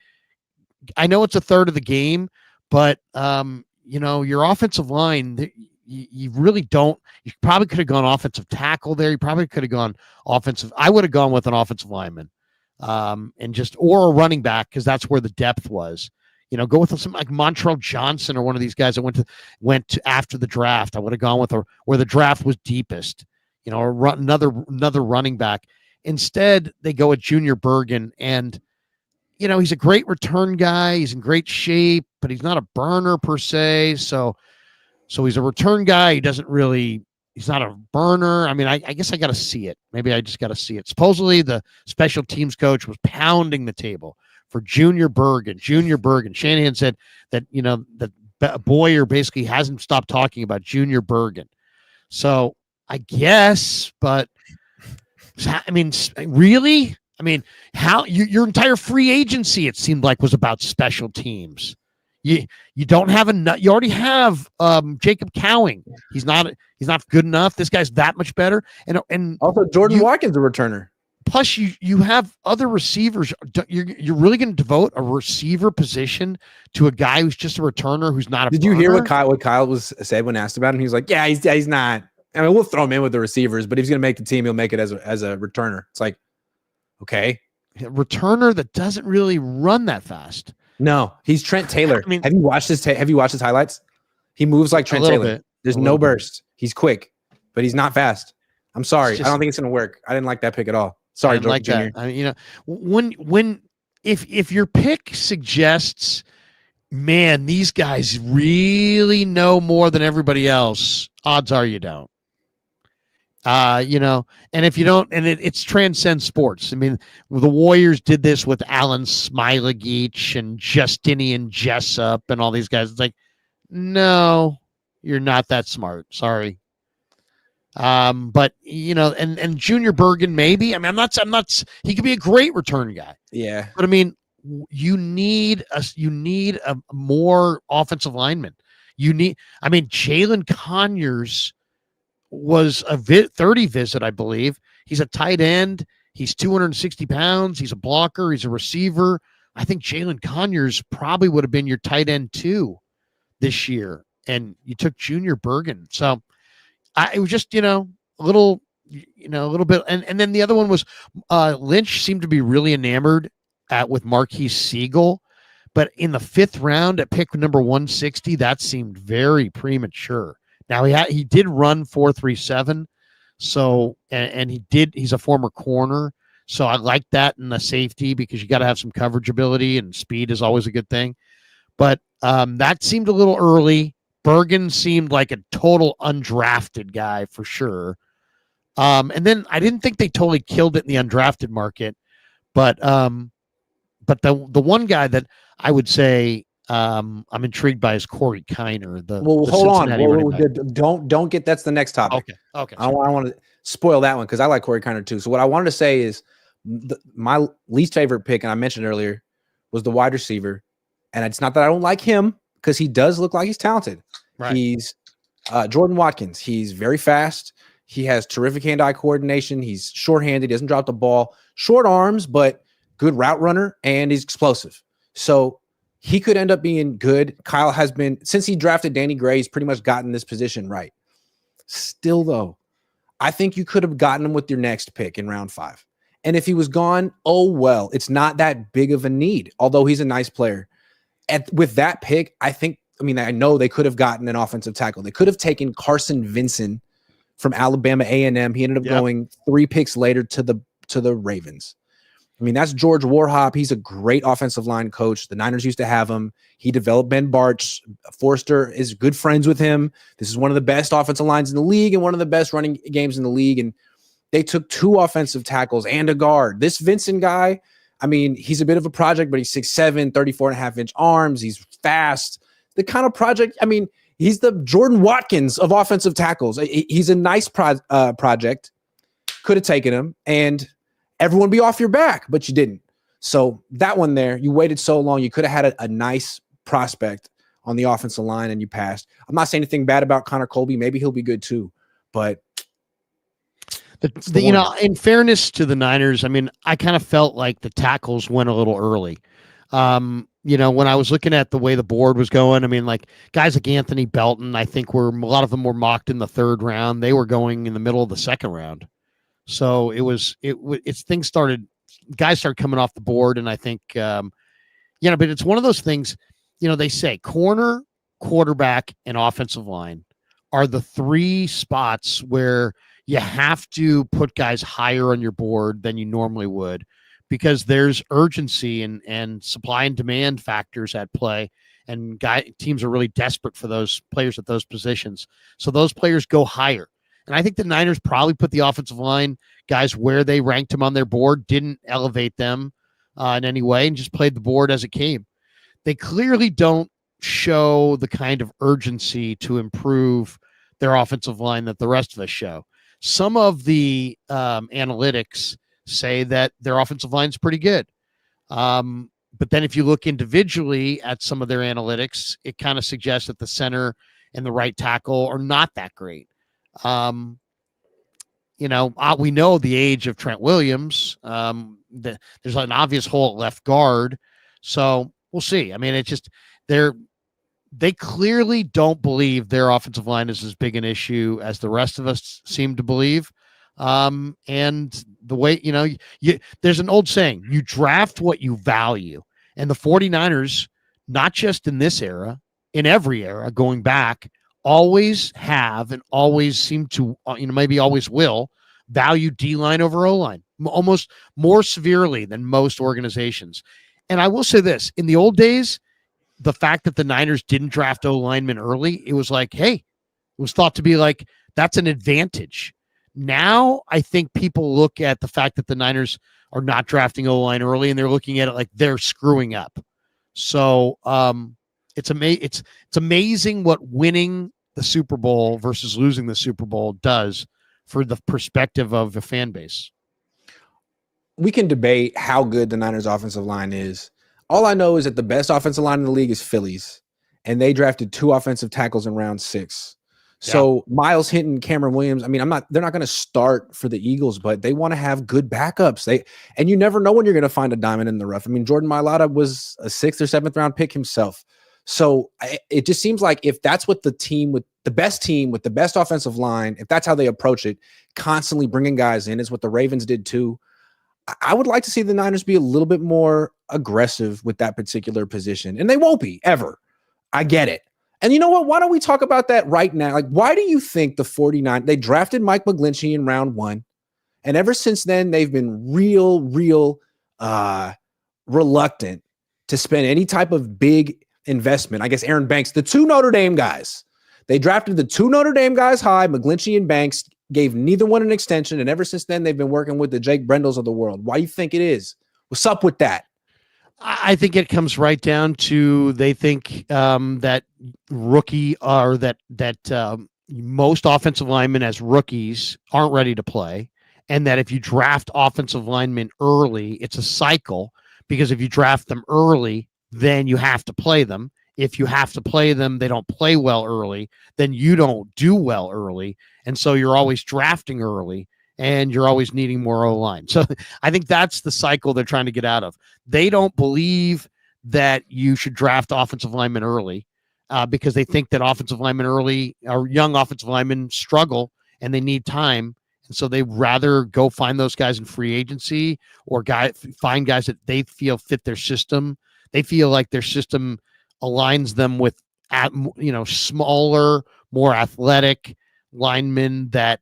I know it's a third of the game, but your offensive line, you really don't. You probably could have gone offensive tackle there. You probably could have gone offensive. I would have gone with an offensive lineman, or a running back, because that's where the depth was. Go with something like Montrell Johnson or one of these guys that went to after the draft. I would have gone with where the draft was deepest. Another running back. Instead, they go with Junior Bergen, and he's a great return guy. He's in great shape, but he's not a burner per se. So he's a return guy. He's not a burner. I mean, I guess I got to see it. Maybe I just got to see it. Supposedly the special teams coach was pounding the table for Junior Bergen. Shanahan said that, that Boyer basically hasn't stopped talking about Junior Bergen. So I guess, but I mean, really? I mean, how your entire free agency, it seemed like, was about special teams. You don't have enough. You already have Jacob Cowing. He's not good enough. This guy's that much better. And also Jordan Watkins, a returner. Plus, you have other receivers. You're really going to devote a receiver position to a guy who's just a returner who's not a. Did you hear what Kyle said when asked about him? He's like, yeah, he's not. I mean, we'll throw him in with the receivers, but if he's going to make the team, he'll make it as a returner. It's like, okay, a returner that doesn't really run that fast. No, he's Trent Taylor. I mean, have you watched his highlights? He moves like Trent Taylor. There's no burst. He's quick, but he's not fast. I'm sorry. I don't think it's going to work. I didn't like that pick at all. Sorry, George Jr. I mean, if your pick suggests, man, these guys really know more than everybody else, odds are you don't. And if you don't, and it's transcends sports. I mean, the Warriors did this with Alan Smilagich and Justinian Jessup and all these guys. It's like, no, you're not that smart. Sorry. But and Junior Bergen, maybe. I mean, I'm not. He could be a great return guy. Yeah. But I mean, you need a more offensive lineman. Jalen Conyers was a 30 visit, I believe. He's a tight end. He's 260 pounds. He's a blocker. He's a receiver. I think Jalen Conyers probably would have been your tight end too this year. And you took Junior Bergen. So it was just, a little bit. And then the other one was Lynch seemed to be really enamored with Marquise Siegel. But in the 5th round at pick number 160, that seemed very premature. Now he did run 4.37, so and he's a former corner, so I like that in the safety, because you got to have some coverage ability, and speed is always a good thing. But that seemed a little early. Bergen seemed like a total undrafted guy for sure. And then I didn't think they totally killed it in the undrafted market, but the one guy that I would say I'm intrigued by is Corey Kiner. Hold on. Don't get. That's the next topic. Okay. I don't want to spoil that one, because I like Corey Kiner too. So what I wanted to say is my least favorite pick, and I mentioned earlier, was the wide receiver. And it's not that I don't like him, because he does look like he's talented. Right. He's Jordan Watkins. He's very fast. He has terrific hand-eye coordination. He's short-handed. He doesn't drop the ball. Short arms, but good route runner, and he's explosive. So he could end up being good. Kyle has been, since he drafted Danny Gray, he's pretty much gotten this position right. Still, though, I think you could have gotten him with your next pick in round 5. And if he was gone, oh, well, it's not that big of a need, although he's a nice player. With that pick, I know they could have gotten an offensive tackle. They could have taken Carson Vinson from Alabama A&M. He ended up going 3 picks later to the Ravens. I mean, that's George Warhop. He's a great offensive line coach. The Niners used to have him. He developed Ben Bartch. Forrester is good friends with him. This is one of the best offensive lines in the league and one of the best running games in the league. And they took 2 offensive tackles and a guard. This Vincent guy, I mean, he's a bit of a project, but he's 6'7", 34.5-inch arms. He's fast. The kind of project, I mean, he's the Jordan Watkins of offensive tackles. He's a nice project. Could have taken him, and everyone be off your back, but you didn't. So that one there, you waited so long. You could have had a nice prospect on the offensive line, and you passed. I'm not saying anything bad about Connor Colby. Maybe he'll be good too, but you know, in fairness to the Niners, I mean, I kind of felt like the tackles went a little early. You know, when I was looking at the way the board was going, I mean, like guys like Anthony Belton, I think a lot of them were mocked in the 3rd round. They were going in the middle of the 2nd round. So guys started coming off the board. And I think, but it's one of those things, you know, they say corner, quarterback, and offensive line are the 3 spots where you have to put guys higher on your board than you normally would, because there's urgency and supply and demand factors at play. And teams are really desperate for those players at those positions. So those players go higher. And I think the Niners probably put the offensive line guys where they ranked them on their board, didn't elevate them in any way, and just played the board as it came. They clearly don't show the kind of urgency to improve their offensive line that the rest of us show. Some of the analytics say that their offensive line is pretty good. But then if you look individually at some of their analytics, it kind of suggests that the center and the right tackle are not that great. We know the age of Trent Williams. There's an obvious hole at left guard. So we'll see. I mean, it's just they clearly don't believe their offensive line is as big an issue as the rest of us seem to believe. And the way, there's an old saying, you draft what you value. And the 49ers, not just in this era, in every era going back, always have and always seem to, maybe always will value D-line over O-line, almost more severely than most organizations. And I will say this, in the old days, the fact that the Niners didn't draft O-linemen early, it was like, hey, it was thought to be like, that's an advantage. Now, I think people look at the fact that the Niners are not drafting O-line early, and they're looking at it like they're screwing up. So it's amazing what winning the Super Bowl versus losing the Super Bowl does for the perspective of a fan base. We can debate how good the Niners offensive line is. All I know is that the best offensive line in the league is Philly's, and they drafted 2 offensive tackles in round 6. So Miles Hinton, Cameron Williams, I mean, they're not going to start for the Eagles, but they want to have good backups. And you never know when you're going to find a diamond in the rough. I mean, Jordan Mailata was a 6th or 7th round pick himself. So it just seems like if that's what the best team with the best offensive line, if that's how they approach it, constantly bringing guys in is what the Ravens did too. I would like to see the Niners be a little bit more aggressive with that particular position, and they won't be ever. I get it. And you know what? Why don't we talk about that right now? Like, why do you think the 49ers, they drafted Mike McGlinchey in round 1, and ever since then, they've been real reluctant to spend any type of big investment. I guess Aaron Banks, the 2 Notre Dame guys, they drafted the 2 Notre Dame guys high, McGlinchey and Banks, gave neither one an extension, and ever since then, they've been working with the Jake Brendels of the world. Why do you think it is? What's up with that? I think it comes right down to they think that most offensive linemen as rookies aren't ready to play, and that if you draft offensive linemen early, it's a cycle, because if you draft them early, then you have to play them. If you have to play them, they don't play well early, then you don't do well early. And so you're always drafting early, and you're always needing more O-line. So I think that's the cycle they're trying to get out of. They don't believe that you should draft offensive linemen early because they think that offensive linemen early or young offensive linemen struggle and they need time. And so they rather go find those guys in free agency or find guys that they feel fit their system. They feel like their system aligns them with, smaller, more athletic linemen that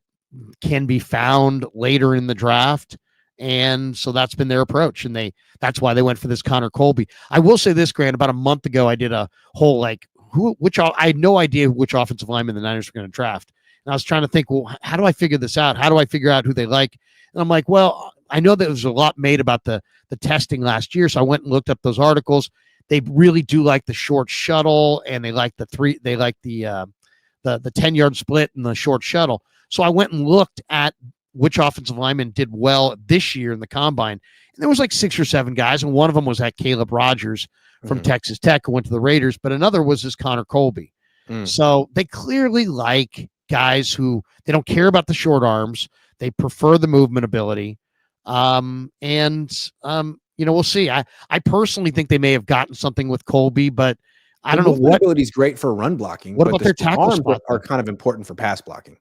can be found later in the draft. And so that's been their approach. And that's why they went for this Connor Colby. I will say this, Grant, about a month ago, I did a whole I had no idea which offensive lineman the Niners were going to draft. And I was trying to think, well, how do I figure this out? How do I figure out who they like? And I'm like, well, I know that there was a lot made about the testing last year. So I went and looked up those articles. They really do like the short shuttle, and they like the 10-yard split and the short shuttle. So I went and looked at which offensive lineman did well this year in the combine. And there was like 6 or 7 guys, and one of them was that Caleb Rogers from Texas Tech who went to the Raiders, but another was this Connor Colby. So they clearly like guys who they don't care about the short arms. They prefer the movement ability. We'll see. I personally think they may have gotten something with Colby, but I don't know what ability is great for run blocking. What about their tackle arms spot are kind of important for pass blocking.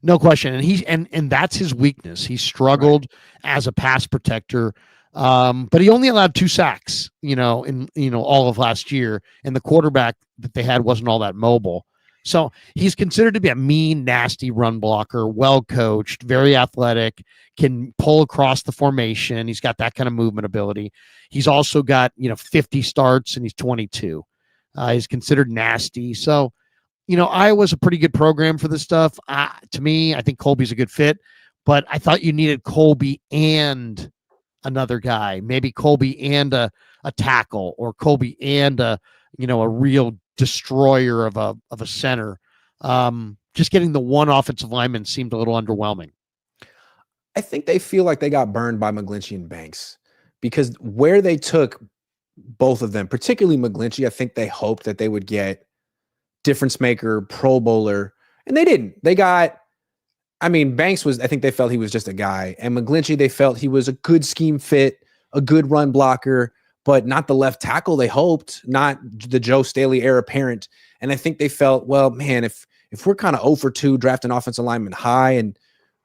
No question. And that's his weakness. He struggled as a pass protector. But he only allowed 2 sacks, in all of last year. And the quarterback that they had wasn't all that mobile. So he's considered to be a mean, nasty run blocker, well coached, very athletic, can pull across the formation. He's got that kind of movement ability. He's also got, 50 starts, and he's 22. He's considered nasty. So, Iowa's a pretty good program for this stuff. To me, I think Colby's a good fit, but I thought you needed Colby and another guy, maybe Colby and a tackle, or Colby and a real destroyer of a center. Just getting the one offensive lineman seemed a little underwhelming. I think they feel like they got burned by McGlinchey and Banks, because where they took both of them, particularly McGlinchey, I think they hoped that they would get difference maker, Pro Bowler, and they didn't. They got, Banks I think they felt he was just a guy, and McGlinchey, they felt he was a good scheme fit, a good run blocker, but not the left tackle they hoped, not the Joe Staley heir apparent. And I think they felt, well, man, if we're kind of 0 for 2 drafting offensive linemen high, and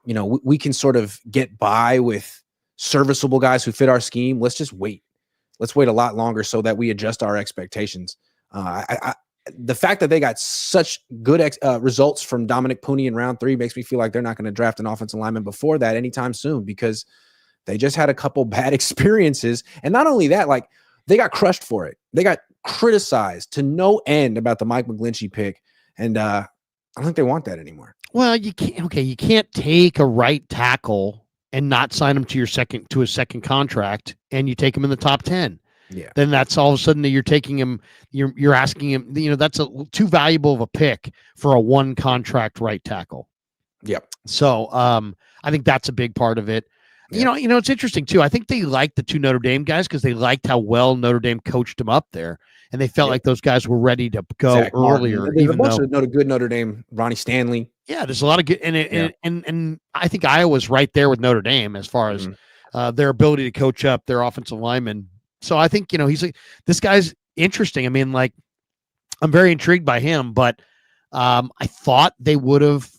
we can sort of get by with serviceable guys who fit our scheme, let's just wait. Let's wait a lot longer so that we adjust our expectations. The fact that they got such good results from Dominic Pooney in round 3 makes me feel like they're not going to draft an offensive lineman before that anytime soon, because they just had a couple bad experiences. And not only that, they got crushed for it. They got criticized to no end about the Mike McGlinchey pick. And I don't think they want that anymore. Well, you can't take a right tackle and not sign him to his second contract, and you take him in the top 10. Yeah. Then that's all of a sudden that you're taking him, you're asking him, that's too valuable of a pick for a 1 contract right tackle. Yep. So I think that's a big part of it. Yep. It's interesting too. I think they liked the 2 Notre Dame guys because they liked how well Notre Dame coached them up there, and they felt like those guys were ready to go Zach earlier. Martin. There's a bunch of good Notre Dame, Ronnie Stanley. Yeah, there's a lot of good, and I think Iowa's right there with Notre Dame as far as their ability to coach up their offensive linemen. So I think this guy's interesting. I'm very intrigued by him, but I thought they would have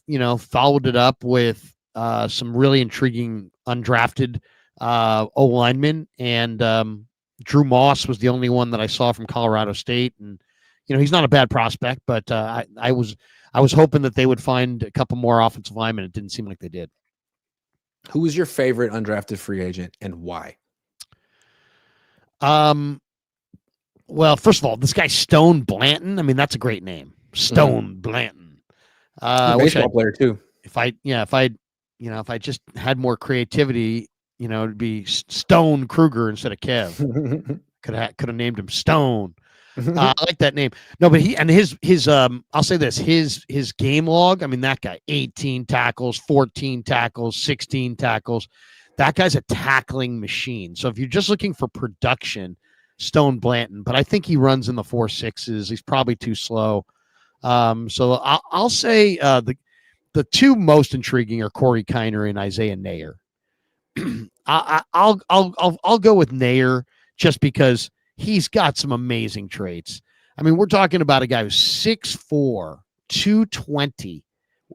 followed it up with some really intriguing undrafted O linemen, and Drew Moss was the only one that I saw from Colorado State, and he's not a bad prospect, but I was hoping that they would find a couple more offensive linemen. It didn't seem like they did. Who was your favorite undrafted free agent, and why? Well, first of all, this guy Stone Blanton. That's a great name, Stone Blanton. Baseball player too. If I just had more creativity, it'd be Stone Krueger instead of Kev. Could have named him Stone. I like that name. No, but his I'll say this, his game log. That guy, 18 tackles, 14 tackles, 16 tackles. That guy's a tackling machine. So if you're just looking for production, Stone Blanton, but I think he runs in the 4.6s. He's probably too slow. So I'll say the 2 most intriguing are Corey Kiner and Isaiah Nair. I'll go with Nair just because he's got some amazing traits. We're talking about a guy who's 6'4", 220.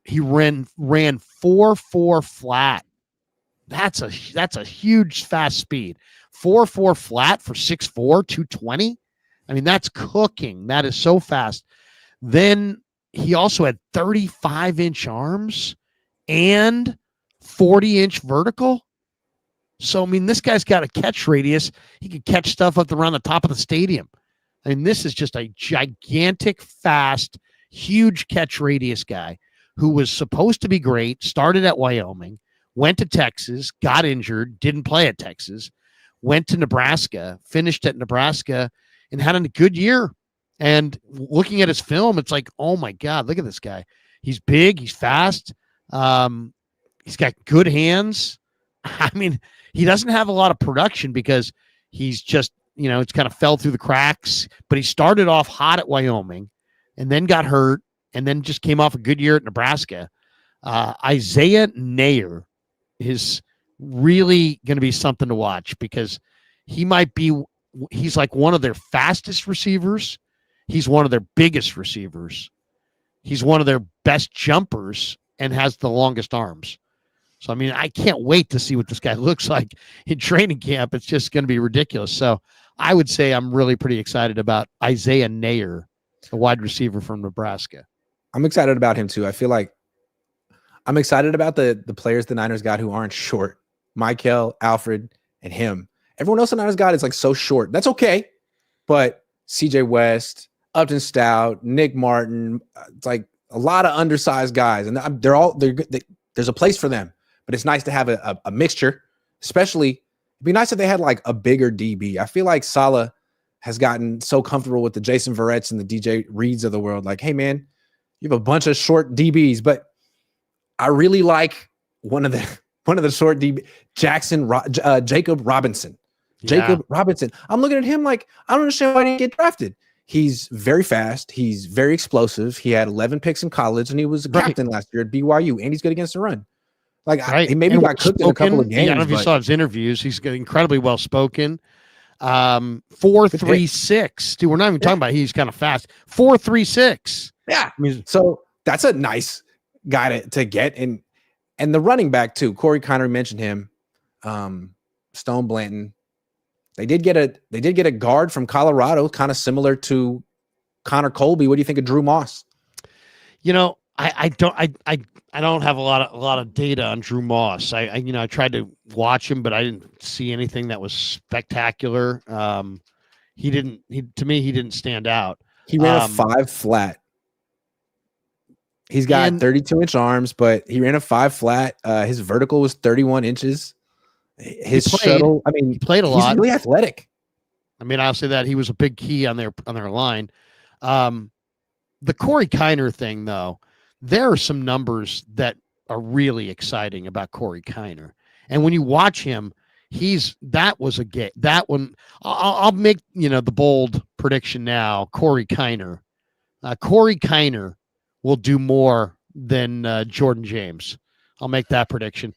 He ran 4.4 flat. That's a huge fast speed. 4.4 flat for 6'4", 220. That's cooking. That is so fast. Then he also had 35-inch arms and 40-inch vertical. So, I mean, this guy's got a catch radius. He could catch stuff up around the top of the stadium. I mean, this is just a gigantic, fast, huge catch radius guy who was supposed to be great, started at Wyoming, went to Texas, got injured, didn't play at Texas, went to Nebraska, finished at Nebraska, and had a good year. And looking at his film, it's like, oh my God, look at this guy. He's big, he's fast, he's got good hands. I mean, he doesn't have a lot of production because he's just, it's kind of fell through the cracks, but he started off hot at Wyoming and then got hurt and then just came off a good year at Nebraska. Isaiah Nayer is really going to be something to watch because he's like one of their fastest receivers. He's one of their biggest receivers. He's one of their best jumpers and has the longest arms. So, I mean, I can't wait to see what this guy looks like in training camp. It's just going to be ridiculous. So I would say I'm really pretty excited about Isaiah Nayer, the wide receiver from Nebraska. I'm excited about him too. I feel like I'm excited about the players the Niners got who aren't short. Michael, Alfred, and him. Everyone else the Niners got is like so short. That's okay. But CJ West, Upton Stout, Nick Martin, it's like a lot of undersized guys. And there's a place for them. But it's nice to have a mixture, especially it'd be nice if they had like a bigger DB. I feel like Saleh has gotten so comfortable with the Jason Verretts and the DJ Reeds of the world. Like, hey, man, you have a bunch of short DBs, but I really like one of the short DB, Jacob Robinson. Jacob Robinson. I'm looking at him like, I don't understand why he didn't get drafted. He's very fast. He's very explosive. He had 11 picks in college, and he was a captain last year at BYU, and he's good against the run. Like, he maybe got cooked in a couple of games. I don't know if you saw his interviews. He's incredibly well spoken. 4.36. Dude, we're not even talking about he's kind of fast. 4.36. Yeah. I mean, so that's a nice guy to get. And the running back too. Corey Connery mentioned him. Stone Blanton. They did get a guard from Colorado, kind of similar to Connor Colby. What do you think of Drew Moss? I don't have a lot of data on Drew Moss. I tried to watch him, but I didn't see anything that was spectacular. He didn't stand out. He ran a 5 flat. He's got 32-inch arms, but he ran a 5 flat. His vertical was 31 inches. His shuttle, I mean, he played a lot. He's really athletic. I mean, I'll say that he was a big key on their line. The Corey Kiner thing, though, there are some numbers that are really exciting about Corey Kiner. And when you watch him, that one. I'll make, the bold prediction now. Corey Kiner will do more than Jordan James. I'll make that prediction.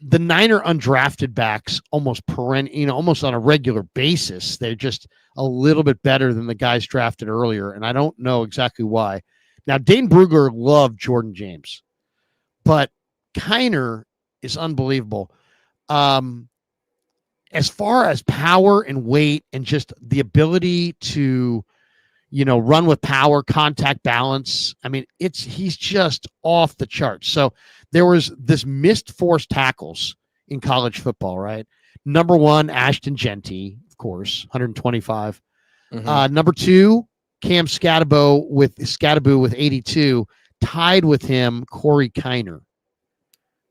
The Niner undrafted backs almost on a regular basis. They're just a little bit better than the guys drafted earlier. And I don't know exactly why. Now, Dane Brugler loved Jordan James, but Kiner is unbelievable. As far as power and weight and just the ability to, run with power, contact balance. I mean, he's just off the charts. So there was this missed forced tackles in college football, right? Number 1, Ashton Genty, of course, 125. Mm-hmm. Number 2, Cam Scadaboo with 82, tied with him, Corey Kiner,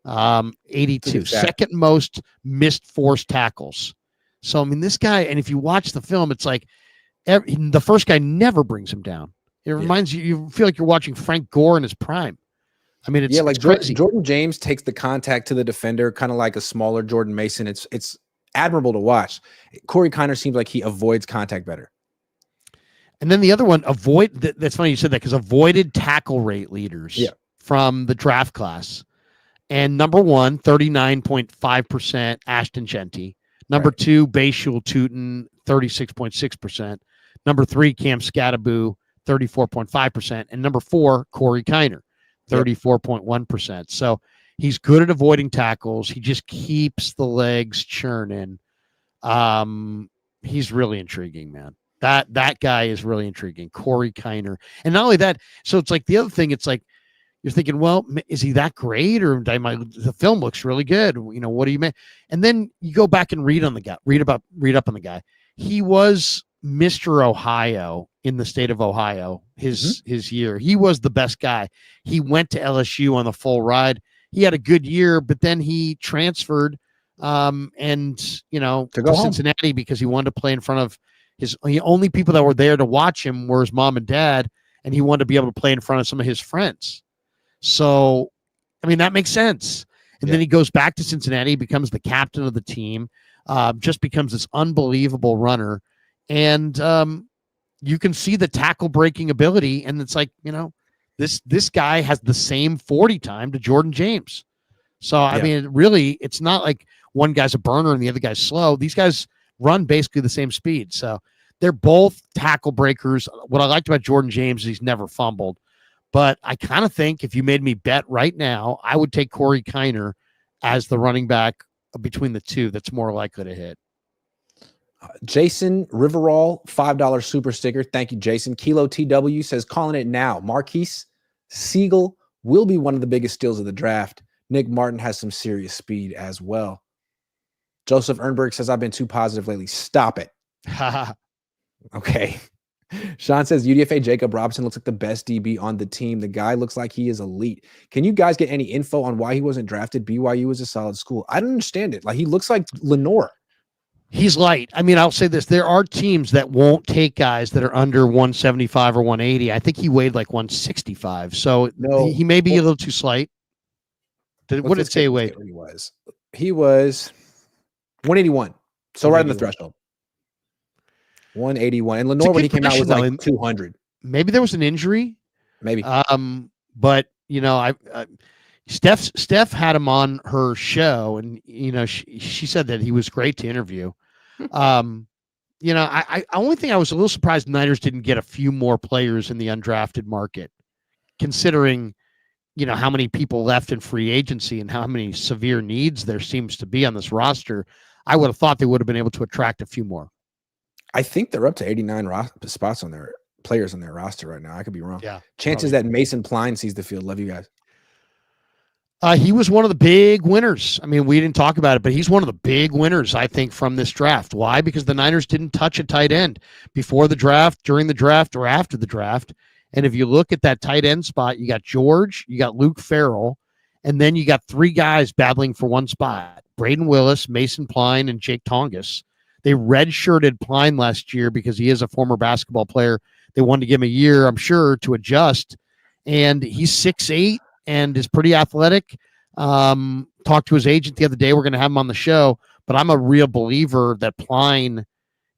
82, second most missed forced tackles. So, I mean, this guy, and if you watch the film, it's like the first guy never brings him down. It reminds you feel like you're watching Frank Gore in his prime. I mean, it's crazy. Jordan James takes the contact to the defender, kind of like a smaller Jordan Mason. It's admirable to watch. Corey Kiner seems like he avoids contact better. And then the other one, that's funny you said that, because avoided tackle rate leaders from the draft class. And number 1, 39.5%, Ashton Genty. Number 2, Bayshul Tootin, 36.6%. Number 3, Cam Scadaboo, 34.5%. And number 4, Corey Kiner, 34.1%. So he's good at avoiding tackles. He just keeps the legs churning. He's really intriguing, man. That guy is really intriguing, Corey Kiner. And not only that, so it's like the other thing, it's like you're thinking, well, is he that great, or the film looks really good? What do you mean? And then you go back and read up on the guy. He was Mr. Ohio in the state of Ohio. His year, he was the best guy. He went to LSU on the full ride. He had a good year, but then he transferred, to Cincinnati because he wanted to play in front of the only people that were there to watch him were his mom and dad, and he wanted to be able to play in front of some of his friends. So, that makes sense. And then he goes back to Cincinnati, becomes the captain of the team, just becomes this unbelievable runner. And you can see the tackle breaking ability. And it's like, this guy has the same 40 time to Jordan James. So, really, it's not like one guy's a burner and the other guy's slow. These guys run basically the same speed. So they're both tackle breakers. What I liked about Jordan James is he's never fumbled. But I kind of think if you made me bet right now, I would take Corey Kiner as the running back between the two that's more likely to hit. Jason Riverall, $5 super sticker. Thank you, Jason. Kilo TW says, calling it now. Marquise Siegel will be one of the biggest steals of the draft. Nick Martin has some serious speed as well. Joseph Ernberg says, I've been too positive lately. Stop it. Okay. Sean says, UDFA Jacob Robinson looks like the best DB on the team. The guy looks like he is elite. Can you guys get any info on why he wasn't drafted? BYU is a solid school. I don't understand it. Like, he looks like Lenore. He's light. I'll say this. There are teams that won't take guys that are under 175 or 180. I think he weighed like 165. So he may be a little too slight. What did it say weight? He was 181. So right on the threshold. 181. And Lenore, when he came out, was like 200. Maybe there was an injury. Maybe. But Steph had him on her show, and she said that he was great to interview. I only thing I was a little surprised Niners didn't get a few more players in the undrafted market, considering how many people left in free agency and how many severe needs there seems to be on this roster. I would have thought they would have been able to attract a few more. I think they're up to 89 spots on their players on their roster right now. I could be wrong. Yeah. Chances that Mason Pline sees the field. Love you guys. He was one of the big winners. We didn't talk about it, but he's one of the big winners, I think, from this draft. Why? Because the Niners didn't touch a tight end before the draft, during the draft, or after the draft. And if you look at that tight end spot, you got George, you got Luke Farrell, and then you got three guys battling for one spot: Braden Willis, Mason Pline, and Jake Tongas. They redshirted Pline last year because he is a former basketball player. They wanted to give him a year, I'm sure, to adjust. And he's 6'8" and is pretty athletic. Talked to his agent the other day. We're going to have him on the show. But I'm a real believer that Pline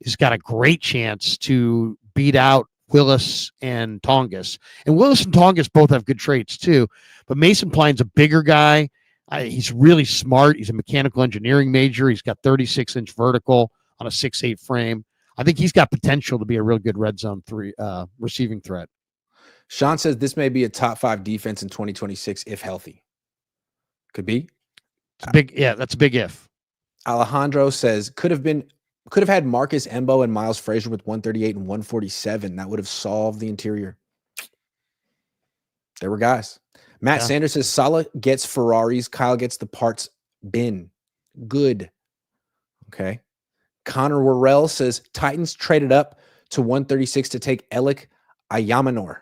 has got a great chance to beat out Willis and Tongas. And Willis and Tongas both have good traits too. But Mason Pline's a bigger guy. He's really smart. He's a mechanical engineering major. He's got 36-inch vertical on a 6'8" frame. I think he's got potential to be a real good red zone 3 receiving threat. Sean says this may be a top 5 defense in 2026 if healthy. Could be. That's a big if. Alejandro says could have had Marcus Embo and Miles Frazier with 138 and 147. That would have solved the interior. There were guys. Matt Sanders says Salah gets Ferraris. Kyle gets the parts bin. Good. Okay. Connor Worrell says Titans traded up to 136 to take Alec Ayamanor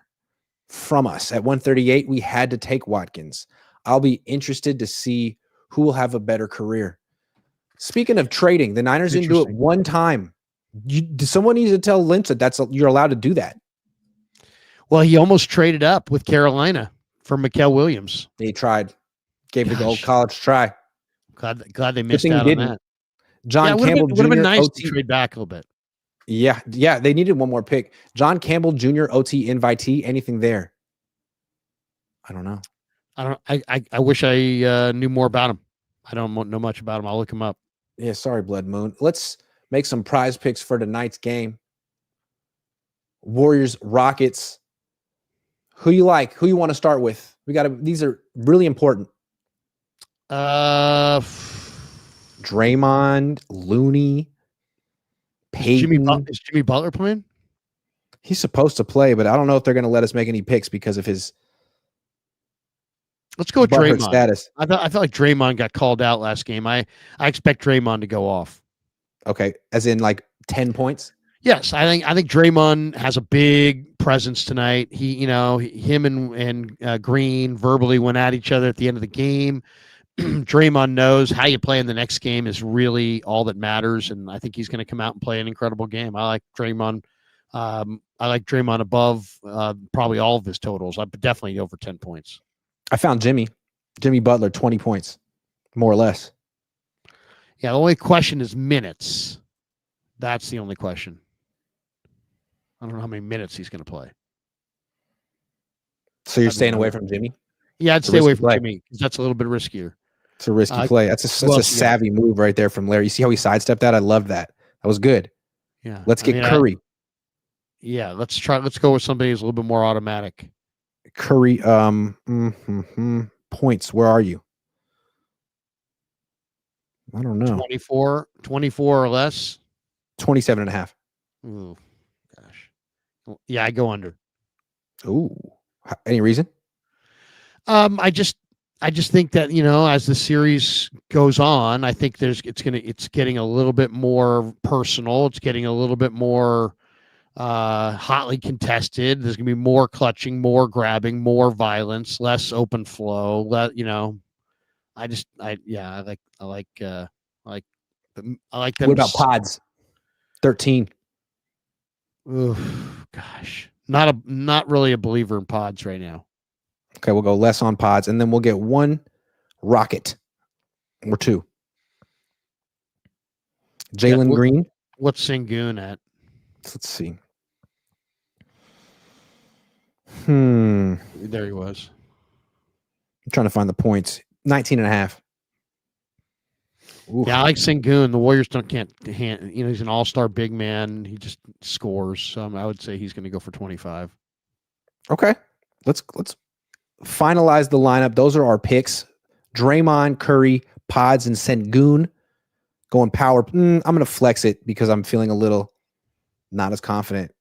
from us. At 138, we had to take Watkins. I'll be interested to see who will have a better career. Speaking of trading, the Niners didn't do it one time. Someone needs to tell Lynch that you're allowed to do that. Well, he almost traded up with Carolina for Mikael Williams. He tried. Gave it the old college try. Glad they missed out on that. John Campbell Jr. Would have been nice to trade back a little bit. Yeah, they needed one more pick. John Campbell Jr. OT invitee. Anything there? I don't know. I wish I knew more about him. I don't know much about him. I'll look him up. Yeah, sorry, Blood Moon. Let's make some prize picks for tonight's game. Warriors, Rockets. Who you like? Who you want to start with? These are really important. Draymond, Looney, Peyton. Is Jimmy Butler playing? He's supposed to play, but I don't know if they're going to let us make any picks because of his Let's go with Butthurt Draymond. status. I felt like Draymond got called out last game. I expect Draymond to go off. Okay, as in like 10 points. Yes, I think Draymond has a big presence tonight. Him and Green verbally went at each other at the end of the game. Draymond knows how you play in the next game is really all that matters, and I think he's going to come out and play an incredible game. I like Draymond. I like Draymond above probably all of his totals. I definitely over 10 points. I found Jimmy Butler 20 points, more or less. Yeah, the only question is minutes. That's the only question. I don't know how many minutes he's going to play. So you're staying away from Jimmy? Yeah, I'd stay away from Jimmy because that's a little bit riskier. It's a risky play. That's a savvy move right there from Larry. You see how he sidestepped that? I love that. That was good. Yeah. Let's get Curry. Let's go with somebody who's a little bit more automatic. Curry, points. Where are you? I don't know. 24 or less. 27.5. Ooh, gosh. Yeah, I go under. Ooh. Any reason? I just think that, as the series goes on, I think it's getting a little bit more personal. It's getting a little bit more hotly contested. There's gonna be more clutching, more grabbing, more violence, less open flow. I like them. What about pods? 13. Ooh, gosh, not really a believer in pods right now. Okay, we'll go less on pods, and then we'll get one rocket or two. Jalen Green. What's Sengun at? Let's see. There he was. I'm trying to find the points. 19.5. Yeah, I like Sengun. The Warriors can't. He's an all-star big man. He just scores. So I would say he's going to go for 25. Okay, let's finalize the lineup. Those are our picks: Draymond, Curry, Pods, and Sengun. Going power. I'm going to flex it because I'm feeling a little not as confident.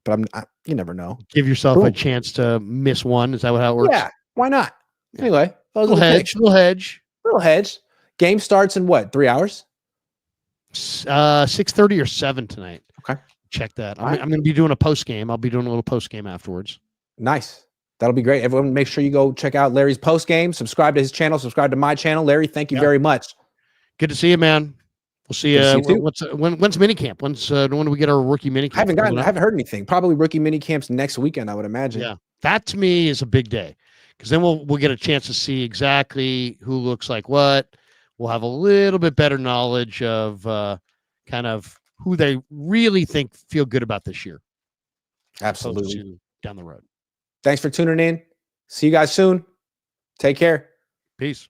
But you never know. Give yourself a chance to miss one. Is that how it works? Yeah, why not? Yeah. Anyway, little hedge. Game starts in what? 3 hours? 6:30 or 7 tonight. Okay, check that. I'm going to be doing a post game. I'll be doing a little post game afterwards. Nice. That'll be great. Everyone, make sure you go check out Larry's post game. Subscribe to his channel. Subscribe to my channel. Larry, thank you very much. Good to see you, man. We'll see you. When's minicamp? When do we get our rookie minicamp? I haven't heard anything. Probably rookie minicamps next weekend, I would imagine. Yeah, that to me is a big day because then we'll get a chance to see exactly who looks like what. We'll have a little bit better knowledge of kind of who they really feel good about this year. Absolutely. Down the road. Thanks for tuning in. See you guys soon. Take care. Peace.